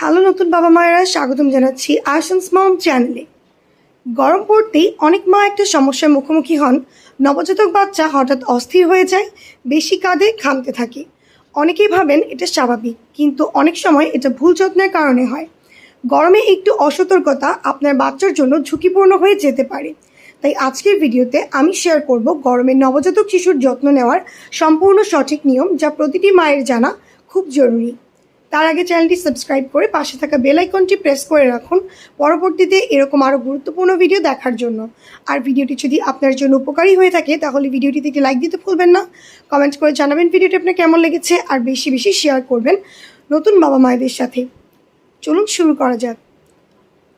Hello নতুন বাবা মায়েরা স্বাগতম জানাচ্ছি আর্শনস মম চ্যানেলে। গরম পড়তেই অনেক মা একটা সমস্যার মুখোমুখি হন। নবজাতক বাচ্চা হঠাৎ অস্থির হয়ে যায়, বেশি কাঁদে, ঘামতে থাকে। অনেকেই ভাবেন এটা স্বাভাবিক, কিন্তু অনেক সময় এটা ভুল যত্নের কারণে হয়। গরমে একটু অসতর্কতা আপনার বাচ্চার জন্য ঝুঁকিপূর্ণ হয়ে যেতে পারে। তাই আজকের ভিডিওতে আমি শেয়ার করব গরমে নবজাতক শিশুর যত্ন নেওয়ার সম্পূর্ণ সঠিক নিয়ম, যা প্রতিটি মায়ের জানা খুব জরুরি। তার আগে চ্যানেলটি সাবস্ক্রাইব করে পাশে থাকা বেল আইকনটি প্রেস করে রাখুন পরবর্তীতে এরকম আরও গুরুত্বপূর্ণ ভিডিও দেখার জন্য। আর ভিডিওটি যদি আপনার জন্য উপকারী হয়ে থাকে তাহলে ভিডিওটিতে একটি লাইক দিতে ভুলবেন না। কমেন্ট করে জানাবেন ভিডিওটি আপনার কেমন লেগেছে, আর বেশি বেশি শেয়ার করবেন নতুন বাবা মায়েদের সাথে। চলুন শুরু করা যাক।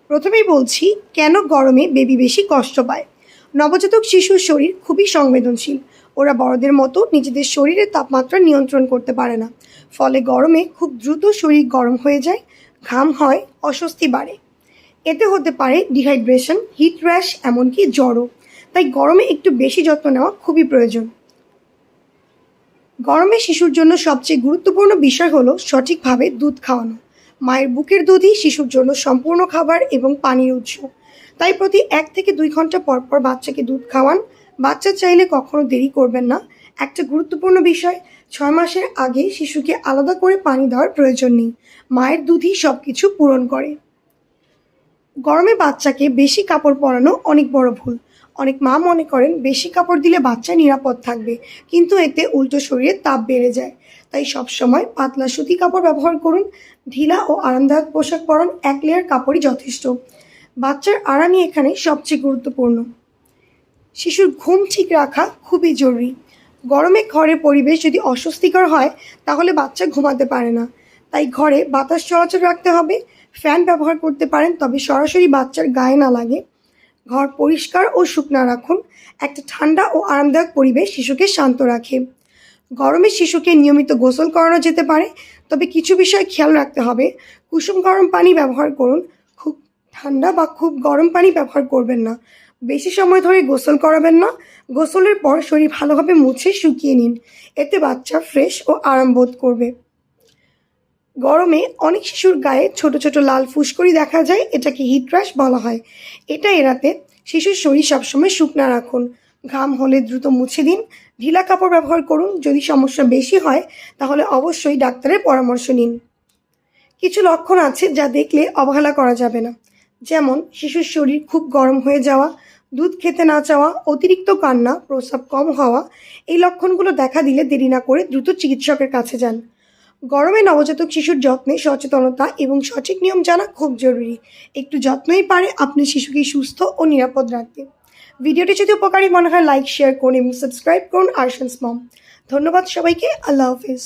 প্রথমেই বলছি, কেন গরমে বেবি বেশি কষ্ট পায়। নবজাতক শিশুর শরীর খুবই সংবেদনশীল। ওরা বড়দের মতো নিজেদের শরীরের তাপমাত্রা নিয়ন্ত্রণ করতে পারে না। ফলে গরমে খুব দ্রুত শরীর গরম হয়ে যায়, ঘাম হয়, অস্বস্তি বাড়ে। এতে হতে পারে ডিহাইড্রেশন, হিট র্যাশ, এমনকি জ্বরও। তাই গরমে একটু বেশি যত্ন নেওয়া খুবই প্রয়োজন। গরমে শিশুর জন্য সবচেয়ে গুরুত্বপূর্ণ বিষয় হলো সঠিকভাবে দুধ খাওয়ানো। মায়ের বুকের দুধই শিশুর জন্য সম্পূর্ণ খাবার এবং পানির উৎস। তাই প্রতি 1 থেকে 2 ঘন্টা পর পর বাচ্চাকে দুধ খাওয়ান। বাচ্চা চাইলে কখনো দেরি করবেন না। একটা গুরুত্বপূর্ণ বিষয়, 6 মাসের আগে শিশুকে আলাদা করে পানি দেওয়ার প্রয়োজন নেই। মায়ের দুধই সব কিছু পূরণ করে। গরমে বাচ্চাকে বেশি কাপড় পরানো অনেক বড় ভুল। অনেক মা মনে করেন বেশি কাপড় দিলে বাচ্চা নিরাপদ থাকবে, কিন্তু এতে উল্টো শরীরে তাপ বেড়ে যায়। তাই সবসময় পাতলা সুতি কাপড় ব্যবহার করুন। ঢিলা ও আরামদায়ক পোশাক পরান, 1 লেয়ার কাপড়ই যথেষ্ট। বাচ্চার আরামই এখানে সবচেয়ে গুরুত্বপূর্ণ। শিশুর ঘুম ঠিক রাখা খুবই জরুরি। গরমে ঘরের পরিবেশ যদি অস্বস্তিকর হয় তাহলে বাচ্চা ঘুমাতে পারে না। তাই ঘরে বাতাস চলাচল রাখতে হবে। ফ্যান ব্যবহার করতে পারেন, তবে সরাসরি বাচ্চার গায়ে না লাগে। ঘর পরিষ্কার ও শুকনো রাখুন। একটা ঠান্ডা ও আরামদায়ক পরিবেশ শিশুকে শান্ত রাখে। গরমে শিশুকে নিয়মিত গোসল করানো যেতে পারে, তবে কিছু বিষয় খেয়াল রাখতে হবে। কুসুম গরম পানি ব্যবহার করুন। খুব ঠান্ডা বা খুব গরম পানি ব্যবহার করবেন না। বেশি সময় ধরে গোসল করাবেন না। গোসলের পর শরীর ভালোভাবে মুছে শুকিয়ে নিন। এতে বাচ্চা ফ্রেশ ও আরাম বোধ করবে। গরমে অনেক শিশুর গায়ে ছোট ছোট লাল ফুসকুড়ি দেখা যায়, এটাকে হিট র্যাশ বলা হয়। এটা এড়াতে শিশুর শরীর সবসময় শুকনা রাখুন। ঘাম হলে দ্রুত মুছে দিন। ঢিলা কাপড় ব্যবহার করুন। যদি সমস্যা বেশি হয় তাহলে অবশ্যই ডাক্তারের পরামর্শ নিন। কিছু লক্ষণ আছে যা দেখলে অবহেলা করা যাবে না, যেমন শিশুর শরীর খুব গরম হয়ে যাওয়া, দুধ খেতে না চাওয়া, অতিরিক্ত কান্না, প্রস্রাব কম হওয়া। এই লক্ষণগুলো দেখা দিলে দেরি না করে দ্রুত চিকিৎসকের কাছে যান। গরমে নবজাতক শিশুর যত্নে সচেতনতা এবং সঠিক নিয়ম জানা খুব জরুরি। একটু যত্নই পারে আপনার শিশুকে সুস্থ ও নিরাপদ রাখতে। ভিডিওটি যদি উপকারী মনে হয় লাইক, শেয়ার করুন এবং সাবস্ক্রাইব করুন আর্শনস মম। ধন্যবাদ সবাইকে। আল্লাহ হাফিজ।